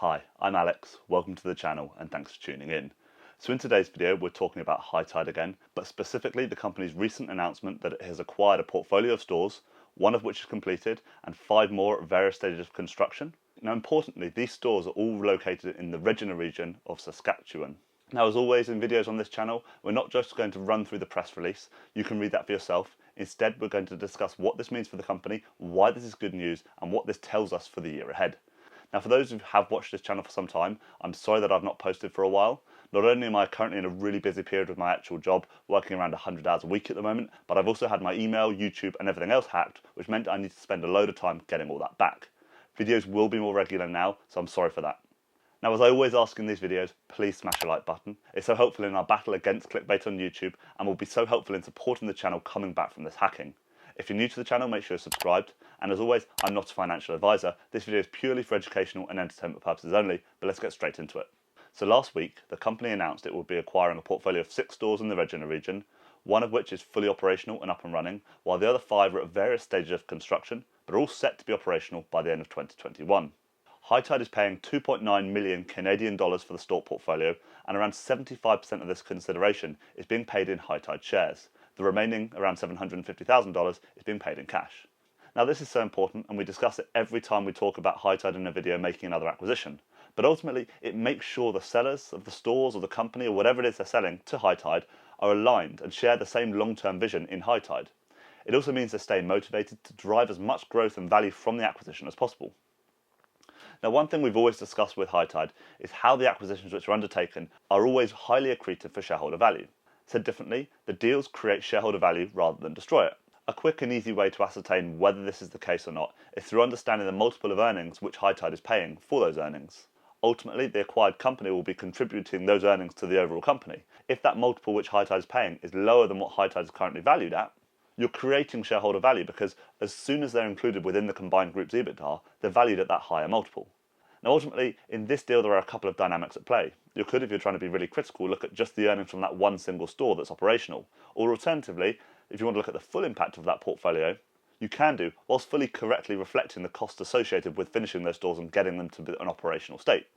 Hi, I'm Alex, welcome to the channel and thanks for tuning in. So in today's video we're talking about HITID again, but specifically the company's recent announcement that it has acquired a portfolio of stores, one of which is completed and 5 more at various stages of construction. Now importantly, these stores are all located in the Regina region of Saskatchewan. Now as always in videos on this channel, we're not just going to run through the press release, you can read that for yourself. Instead we're going to discuss what this means for the company, why this is good news and what this tells us for the year ahead. Now for those who have watched this channel for some time, I'm sorry that I've not posted for a while. Not only am I currently in a really busy period with my actual job, working around 100 hours a week at the moment, but I've also had my email, YouTube and everything else hacked, which meant I need to spend a load of time getting all that back. Videos will be more regular now, so I'm sorry for that. Now as I always ask in these videos, please smash a like button. It's so helpful in our battle against clickbait on YouTube and will be so helpful in supporting the channel coming back from this hacking. If you're new to the channel, make sure you're subscribed. And as always, I'm not a financial advisor. This video is purely for educational and entertainment purposes only, but let's get straight into it. So last week, the company announced it will be acquiring a portfolio of 6 stores in the Regina region, one of which is fully operational and up and running, while the other 5 are at various stages of construction, but are all set to be operational by the end of 2021. HITID is paying 2.9 million Canadian dollars for the store portfolio, and around 75% of this consideration is being paid in HITID shares. The remaining, around $750,000, is being paid in cash. Now this is so important and we discuss it every time we talk about HITID in a video making another acquisition. But ultimately it makes sure the sellers of the stores or the company or whatever it is they're selling to HITID are aligned and share the same long-term vision in HITID. It also means they stay motivated to drive as much growth and value from the acquisition as possible. Now one thing we've always discussed with HITID is how the acquisitions which are undertaken are always highly accretive for shareholder value. Said differently, the deals create shareholder value rather than destroy it. A quick and easy way to ascertain whether this is the case or not is through understanding the multiple of earnings which HITID is paying for those earnings. Ultimately, the acquired company will be contributing those earnings to the overall company. If that multiple which HITID is paying is lower than what HITID is currently valued at, you're creating shareholder value because as soon as they're included within the combined group's EBITDA, they're valued at that higher multiple. Now ultimately, in this deal there are a couple of dynamics at play. You could, if you're trying to be really critical, look at just the earnings from that one single store that's operational. Or alternatively, if you want to look at the full impact of that portfolio, you can do, whilst fully correctly reflecting the cost associated with finishing those stores and getting them to an operational state.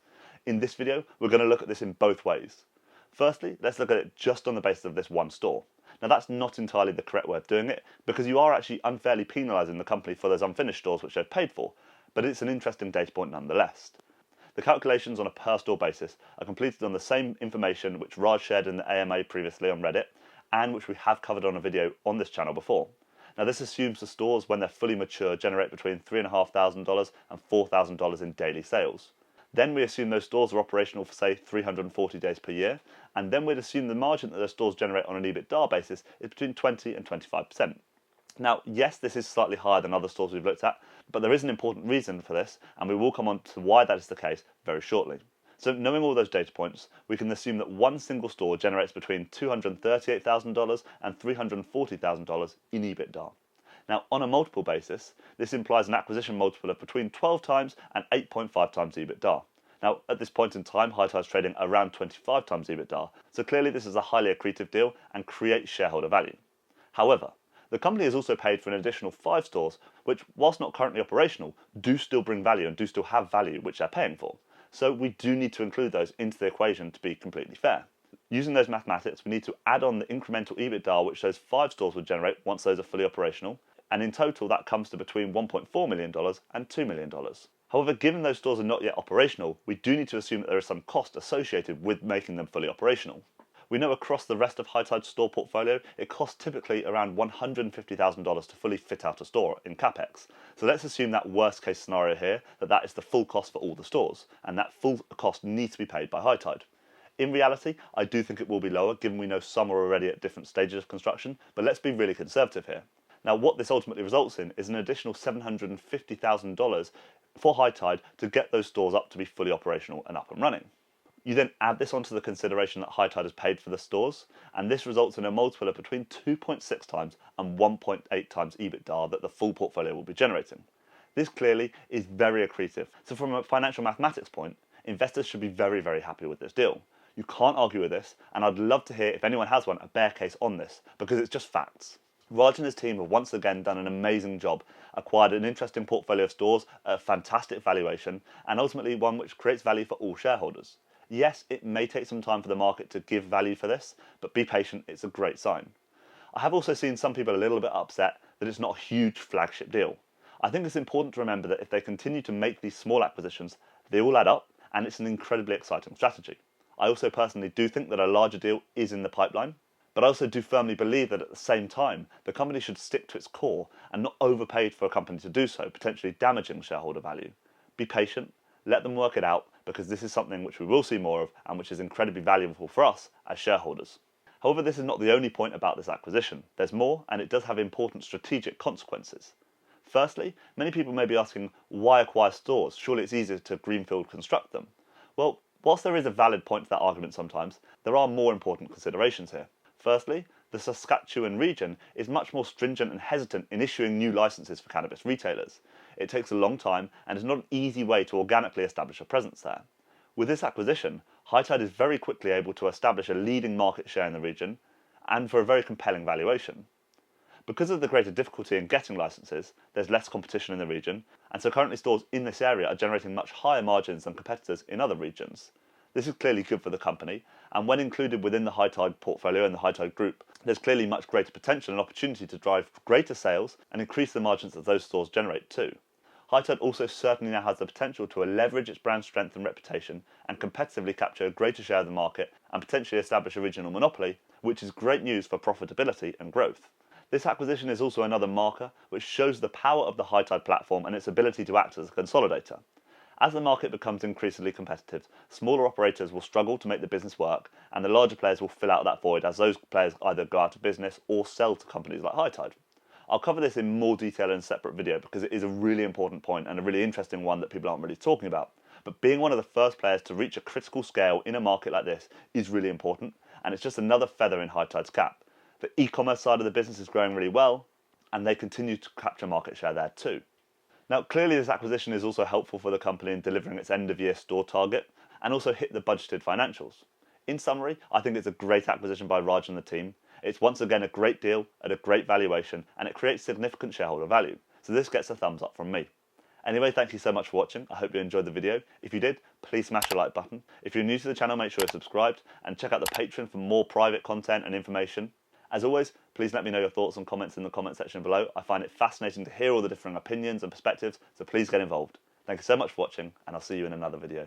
In this video, we're going to look at this in both ways. Firstly, let's look at it just on the basis of this one store. Now that's not entirely the correct way of doing it, because you are actually unfairly penalising the company for those unfinished stores which they've paid for. But it's an interesting data point nonetheless. The calculations on a per store basis are completed on the same information which Raj shared in the AMA previously on Reddit and which we have covered on a video on this channel before. Now this assumes the stores when they're fully mature generate between $3,500 and $4,000 in daily sales. Then we assume those stores are operational for say 340 days per year, and then we'd assume the margin that those stores generate on an EBITDA basis is between 20 and 25%. Now, yes, this is slightly higher than other stores we've looked at, but there is an important reason for this, and we will come on to why that is the case very shortly. So knowing all those data points, we can assume that one single store generates between $238,000 and $340,000 in EBITDA. Now, on a multiple basis, this implies an acquisition multiple of between 12 times and 8.5 times EBITDA. Now, at this point in time, HITID is trading around 25 times EBITDA, so clearly this is a highly accretive deal and creates shareholder value. However, the company has also paid for an additional 5 stores, which, whilst not currently operational, do still bring value and do still have value which they're paying for. So we do need to include those into the equation to be completely fair. Using those mathematics, we need to add on the incremental EBITDA which those 5 stores would generate once those are fully operational, and in total that comes to between $1.4 million and $2 million. However, given those stores are not yet operational, we do need to assume that there is some cost associated with making them fully operational. We know across the rest of HITID's store portfolio, it costs typically around $150,000 to fully fit out a store in CapEx. So let's assume that worst case scenario here, that is the full cost for all the stores, and that full cost needs to be paid by HITID. In reality, I do think it will be lower, given we know some are already at different stages of construction, but let's be really conservative here. Now what this ultimately results in is an additional $750,000 for HITID to get those stores up to be fully operational and up and running. You then add this onto the consideration that HITID has paid for the stores, and this results in a multiple of between 2.6 times and 1.8 times EBITDA that the full portfolio will be generating. This clearly is very accretive, so from a financial mathematics point, investors should be very, very happy with this deal. You can't argue with this, and I'd love to hear if anyone has one, a bear case on this, because it's just facts. Raj and his team have once again done an amazing job, acquired an interesting portfolio of stores at a fantastic valuation, and ultimately one which creates value for all shareholders. Yes, it may take some time for the market to give value for this, but be patient, it's a great sign. I have also seen some people a little bit upset that it's not a huge flagship deal. I think it's important to remember that if they continue to make these small acquisitions, they all add up, and it's an incredibly exciting strategy. I also personally do think that a larger deal is in the pipeline, but I also do firmly believe that at the same time, the company should stick to its core and not overpay for a company to do so, potentially damaging shareholder value. Be patient, let them work it out, because this is something which we will see more of and which is incredibly valuable for us as shareholders. However, this is not the only point about this acquisition. There's more, and it does have important strategic consequences. Firstly, many people may be asking, why acquire stores? Surely it's easier to greenfield construct them. Well, whilst there is a valid point to that argument sometimes, there are more important considerations here. Firstly, the Saskatchewan region is much more stringent and hesitant in issuing new licenses for cannabis retailers. It takes a long time and is not an easy way to organically establish a presence there. With this acquisition, HITID is very quickly able to establish a leading market share in the region, and for a very compelling valuation. Because of the greater difficulty in getting licenses, there's less competition in the region, and so currently stores in this area are generating much higher margins than competitors in other regions. This is clearly good for the company, and when included within the HITID portfolio and the HITID group, there's clearly much greater potential and opportunity to drive greater sales and increase the margins that those stores generate too. HITID also certainly now has the potential to leverage its brand strength and reputation and competitively capture a greater share of the market and potentially establish a regional monopoly, which is great news for profitability and growth. This acquisition is also another marker which shows the power of the HITID platform and its ability to act as a consolidator. As the market becomes increasingly competitive, smaller operators will struggle to make the business work, and the larger players will fill out that void as those players either go out of business or sell to companies like HITID. I'll cover this in more detail in a separate video because it is a really important point and a really interesting one that people aren't really talking about. But being one of the first players to reach a critical scale in a market like this is really important, and it's just another feather in HITID's cap. The e-commerce side of the business is growing really well, and they continue to capture market share there too. Now, clearly this acquisition is also helpful for the company in delivering its end-of-year store target and also hit the budgeted financials. In summary, I think it's a great acquisition by Raj and the team. It's once again a great deal at a great valuation, and it creates significant shareholder value. So this gets a thumbs up from me. Anyway, thank you so much for watching. I hope you enjoyed the video. If you did, please smash the like button. If you're new to the channel, make sure you're subscribed and check out the Patreon for more private content and information. As always, please let me know your thoughts and comments in the comment section below. I find it fascinating to hear all the different opinions and perspectives, so please get involved. Thank you so much for watching, and I'll see you in another video.